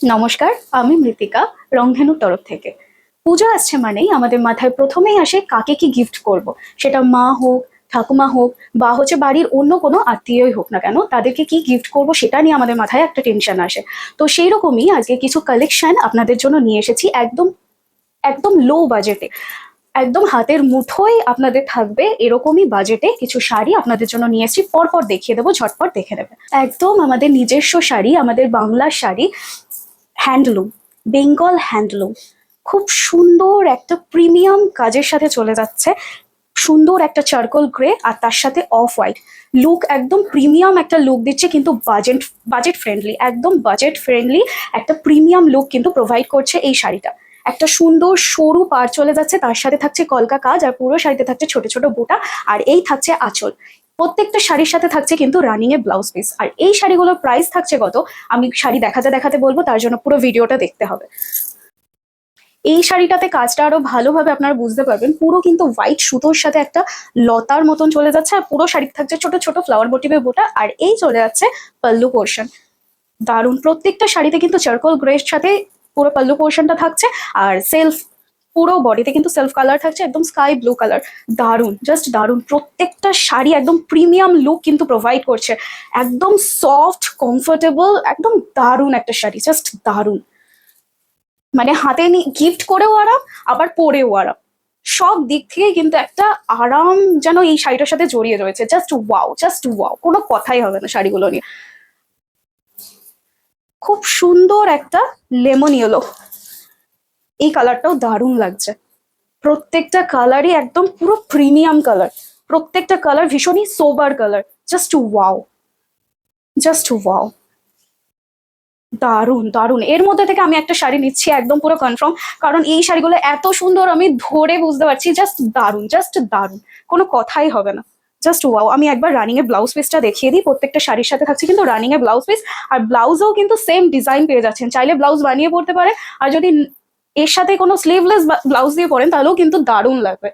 নমস্কার, আমি মৃত্তিকা, রংধেনুর তরফ থেকে। পূজা আসছে মানেই আমাদের মাথায় প্রথমেই আসে কাকে কি গিফট করব। সেটা মা হোক, ঠাকুমা হোক, বা হচ্ছে বাড়ির অন্য কোনো আত্মীয়ই হোক না কেন, তাদেরকে কি গিফট করব সেটা নিয়ে আমাদের মাথায় একটা টেনশন আসে। তো সেই রকমই আজকে কিছু কালেকশন আপনাদের জন্য নিয়ে এসেছি, একদম একদম লো বাজেটে, একদম হাতের মুঠোয় আপনাদের থাকবে এরকমই বাজেটে কিছু শাড়ি আপনাদের জন্য নিয়ে এসেছি। পরপর দেখিয়ে দেবো, ঝটপট দেখে নেবে। একদম আমাদের নিজস্ব শাড়ি, আমাদের বাংলার শাড়ি, হ্যান্ডলুম, বেঙ্গল হ্যান্ডলুম। খুব সুন্দর একটা প্রিমিয়াম কাজের সাথে চলে যাচ্ছে। সুন্দর একটা চারকোল গ্রে আর তার সাথে অফ হোয়াইট লুক, একদম প্রিমিয়াম একটা লুক দিচ্ছে, কিন্তু বাজেট বাজেট ফ্রেন্ডলি, একদম বাজেট ফ্রেন্ডলি একটা প্রিমিয়াম লুক কিন্তু প্রোভাইড করছে এই শাড়িটা। একটা সুন্দর সরু পাড় চলে যাচ্ছে, তার সাথে থাকছে কলকা কাজ, আর পুরো শাড়িতে থাকছে ছোট ছোট বুটা, আর এই থাকছে আঁচল। প্রত্যেকটা শাড়ির সাথে থাকছে কিন্তু রানিং এ ব্লাউজ পিস। আর এই শাড়িগুলোর প্রাইস থাকছে কত, আমি শাড়ি দেখাতে দেখাতে বলবো, তার জন্য পুরো ভিডিওটা দেখতে হবে। এই শাড়িটাতে কাজটা আরো ভালোভাবে আপনারা বুঝতে পারবেন। পুরো কিন্তু হোয়াইট সুতোর সাথে একটা লতার মতন চলে যাচ্ছে, আর পুরো শাড়ি থাকছে ছোট ছোট ফ্লাওয়ার মোটিভের বুটা, আর এই চলে যাচ্ছে পাল্লু পোর্শন। দারুণ, প্রত্যেকটা শাড়িতে কিন্তু চারকোল গ্রের সাথে পুরো পাল্লু পোর্শনটা থাকছে। আর সেলফ, পুরো বডিতে কিন্তু সেলফ কালার থাকছে, একদম স্কাই ব্লু কালার। দারুণ, জাস্ট দারুণ। প্রত্যেকটা শাড়ি একদম প্রিমিয়াম লুক কিন্তু প্রোভাইড করছে, একদম সফট কমফোর্টেবল, একদম দারুণ একটা শাড়ি, জাস্ট দারুণ। মানে হাতে গিফট করেও আরাম, আবার পরেও আরাম, সব দিক থেকে কিন্তু একটা আরাম যেন এই শাড়িটার সাথে জড়িয়ে রয়েছে। জাস্ট ওয়াও, জাস্ট ওয়াও, কোনো কথাই হবে না শাড়িগুলো নিয়ে। খুব সুন্দর একটা লেমন ইয়েলো, এই কালারটাও দারুণ লাগছে। প্রত্যেকটা কালারই একদম পুরো প্রিমিয়াম কালার, প্রত্যেকটা কালার ভীষণই sober colour. Just wow, just wow, দারুণ দারুণ। এর মধ্যে থেকে আমি একটা শাড়ি নিচ্ছি একদম পুরো কনফার্ম, কারণ এই শাড়িগুলো এত সুন্দর আমি ধরে বুঝতে পারছি। জাস্ট দারুণ, জাস্ট দারুণ, কোনো কথাই হবে না। Just wow. আমি একবার রানিং এ ব্লাউজ পিসটা দেখিয়ে দিই। প্রত্যেকটা শাড়ির সাথে থাকছে কিন্তু রানিং এ ব্লাউজ পিস, আর ব্লাউজও কিন্তু সেম ডিজাইন পেয়ে যাচ্ছেন, চাইলে ব্লাউজ বানিয়ে পড়তে পারে। আর যদি এর সাথে কোনো স্লিভলেস ব্লাউজ দিয়ে পরেন তাহলেও কিন্তু দারুণ লাগবে।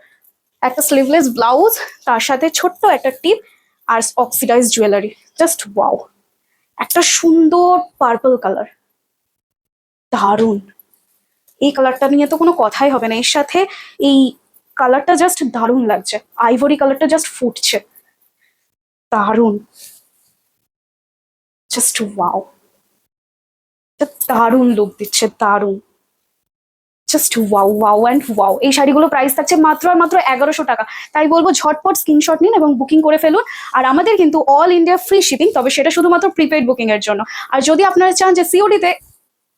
একটা স্লিভলেস ব্লাউজ, তার সাথে ছোট্ট একটা টিপ, আর অক্সিডাইজ জুয়েলারি। Just wow. একটা সুন্দর পার্পল কালার, দারুণ। এই কালারটা নিয়ে তো কোনো কথাই হবে না, এর সাথে এই কালারটা জাস্ট দারুণ লাগছে। আইভরি কালারটা জাস্ট ফুটছে, দারুণ, জাস্ট ওয়াও। দারুণ লুক দিচ্ছে, দারুণ, just wow, wow and wow. এই শাড়িগুলো প্রাইস থাকছে মাত্র আর মাত্র 1100 টাকা। তাই বলবো ঝটপট স্ক্রিনশট নিন এবং বুকিং করে ফেলুন। আর আমাদের কিন্তু অল ইন্ডিয়া ফ্রি শিপিং, তবে সেটা শুধুমাত্র প্রিপেড বুকিং এর জন্য। আর যদি আপনারা চান যে সিওডি তে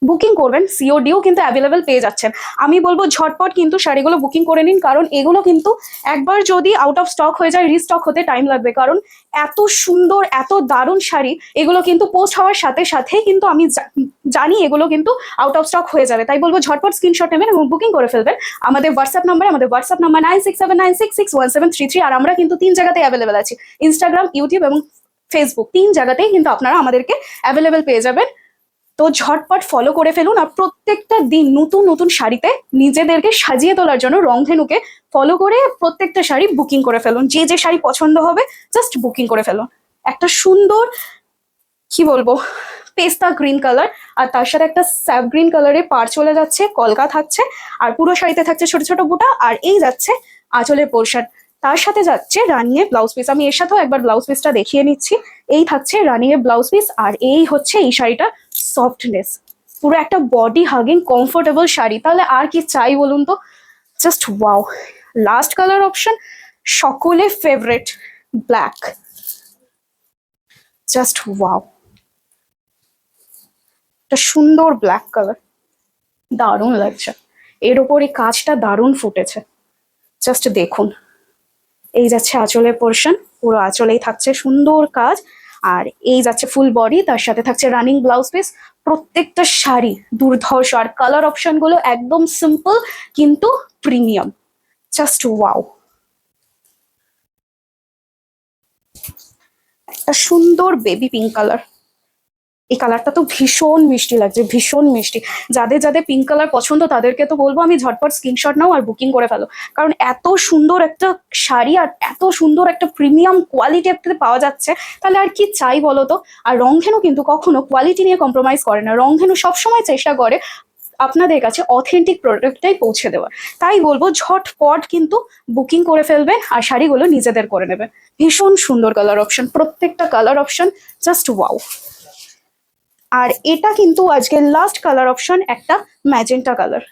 বুকিং করবেন, সিওডিও কিন্তু অ্যাভেলেবেল পেয়ে যাচ্ছেন। আমি বলবো ঝটপট কিন্তু শাড়িগুলো বুকিং করে নিন, কারণ এগুলো কিন্তু একবার যদি আউট অফ স্টক হয়ে যায়, রিস্টক হতে টাইম লাগবে। কারণ এত সুন্দর, এত দারুণ শাড়ি, এগুলো কিন্তু পোস্ট হওয়ার সাথে সাথেই কিন্তু আমি জানি এগুলো কিন্তু আউট অফ স্টক হয়ে যাবে। তাই বলবো ঝটপট স্ক্রিনশট নেবেন এবং বুকিং করে ফেলবেন আমাদের হোয়াটসঅ্যাপ নাম্বার 9679661733। আর আমরা কিন্তু 3 জায়গাতে অ্যাভেলেবেল আছি, ইনস্টাগ্রাম, ইউটিউব এবং ফেসবুক, 3 জায়গাতেই কিন্তু আপনারা আমাদেরকে অ্যাভেলেবেল পেয়ে যাবেন। তো ঝটপট ফলো করে ফেলুন। আর প্রত্যেকটা দিন নতুন নতুন শাড়িতে নিজেদেরকে সাজিয়ে তোলার জন্য রংধেনুকে ফলো করে প্রত্যেকটা শাড়ি বুকিং করে ফেলুন। যে যে শাড়ি পছন্দ হবে জাস্ট বুকিং করে ফেলুন। একটা সুন্দর, কি বলবো, পেস্তা গ্রিন কালার, আর তার সাথে একটা স্যাপ গ্রিন কালারের পাড় চলে যাচ্ছে, কলকা থাকছে, আর পুরো শাড়িতে থাকছে ছোট ছোট বুটা, আর এই যাচ্ছে আঁচলের পোর্শন। তার সাথে যাচ্ছে রানিয়ে ব্লাউজ পিস। আমি এর সাথেও একবার ব্লাউজ পিসটা দেখিয়ে নিচ্ছি। এই থাকছে রানিয়ে ব্লাউজ পিস, আর এই হচ্ছে এই শাড়িটা সফটনেস, পুরো একটা বডি হাগিং কমফোর্টেবল শাড়ি। তাহলে আর কি চাই বলুন তো? Just wow. Last colour option সকলে ফেভারেট, ব্ল্যাক। জাস্ট ওয়াও, একটা সুন্দর ব্ল্যাক কালার, দারুণ লাগছে। এর ওপর এই কাজটা দারুণ ফুটেছে, জাস্ট দেখুন। এই যাচ্ছে আঁচলের পোর্শন, পুরো আঁচলেই থাকছে সুন্দর কাজ, আর এই যাচ্ছে ফুল বডি, তার সাথে থাকছে রানিং ব্লাউজ পিস। প্রত্যেকটা শাড়ি দুর্ধর্ষ, আর কালার অপশন গুলো একদম সিম্পল কিন্তু প্রিমিয়াম। Just wow. একটা সুন্দর বেবি পিঙ্ক কালার, এই কালারটা তো ভীষণ মিষ্টি লাগছে, ভীষণ মিষ্টি। যাদের যাদের পিঙ্ক কালার পছন্দ তাদেরকে তো বলবো আমি ঝটপট স্ক্রিনশট নাও আর বুকিং করে ফেলো, কারণ এত সুন্দর একটা শাড়ি আর এত সুন্দর একটা প্রিমিয়াম কোয়ালিটি একটা পাওয়া যাচ্ছে, তাহলে আর কি চাই বলো তো। আর রংধেনু কিন্তু কখনো কোয়ালিটি নিয়ে কম্প্রোমাইজ করে না, রংধেনু সবসময় চেষ্টা করে আপনাদের কাছে অথেন্টিক প্রোডাক্টটাই পৌঁছে দেওয়ার। তাই বলবো ঝটপট কিন্তু বুকিং করে ফেলবেন আর শাড়িগুলো নিজেদের করে নেবেন। ভীষণ সুন্দর কালার অপশন, প্রত্যেকটা কালার অপশন জাস্ট ওয়াও। আর এটা কিন্তু আজকের লাস্ট কালার অপশন, একটা ম্যাজেন্টা কালার।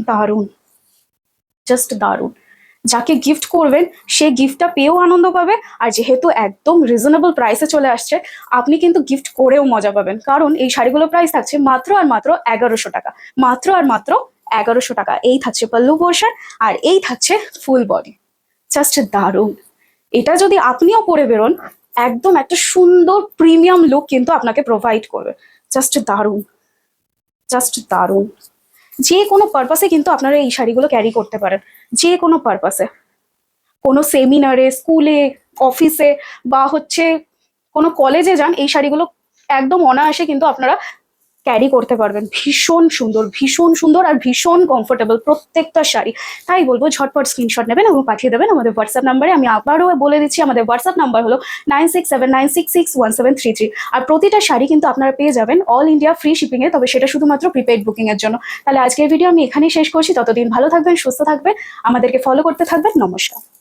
দারুণ, জাস্ট দারুণ। যাকে গিফট করবেন সে গিফটটা পেয়েও আনন্দ পাবে, আর যেহেতু একদম রিজনেবল প্রাইসে চলে আসছে, আপনি কিন্তু গিফট করেও মজা পাবেন, কারণ এই শাড়িগুলোর প্রাইস থাকছে মাত্র আর মাত্র 1100 টাকা, মাত্র আর মাত্র 1100 টাকা। এই থাকছে পাল্লু পোর্শন আর এই থাকছে ফুল বডি, জাস্ট দারুণ। এটা যদি আপনিও পরে বেরোন, একদম একটা সুন্দর প্রিমিয়াম লুক কিন্তু আপনাকে প্রোভাইড করবে। জাস্ট দারুণ, জাস্ট দারুণ। যে কোনো পারপাসে কিন্তু আপনারা এই শাড়িগুলো ক্যারি করতে পারেন, যে কোনো পারপাসে, কোনো সেমিনারে, স্কুলে, অফিসে বা হচ্ছে কোনো কলেজে যান, এই শাড়িগুলো একদম অনায়াসে কিন্তু আপনারা ক্যারি করতে পারবেন। ভীষণ সুন্দর, ভীষণ সুন্দর আর ভীষণ কমফোর্টেবল প্রত্যেকটা শাড়ি। তাই বলবো ঝটপট স্ক্রিনশট নেবেন এবং পাঠিয়ে দেবেন আমাদের হোয়াটসঅ্যাপ নাম্বারে। আমি আবারও বলে দিচ্ছি, আমাদের হোয়াটসঅ্যাপ নাম্বার হলো 9679661733। আর প্রতিটা শাড়ি কিন্তু আপনারা পেয়ে যাবেন অল ইন্ডিয়া ফ্রি শিপিংয়ে, তবে সেটা শুধুমাত্র প্রিপেইড বুকিং এর জন্য। তাহলে আজকের ভিডিও আমি এখানেই শেষ করছি, ততদিন ভালো থাকবেন, সুস্থ থাকবেন, আমাদেরকে ফলো করতে থাকবেন। নমস্কার।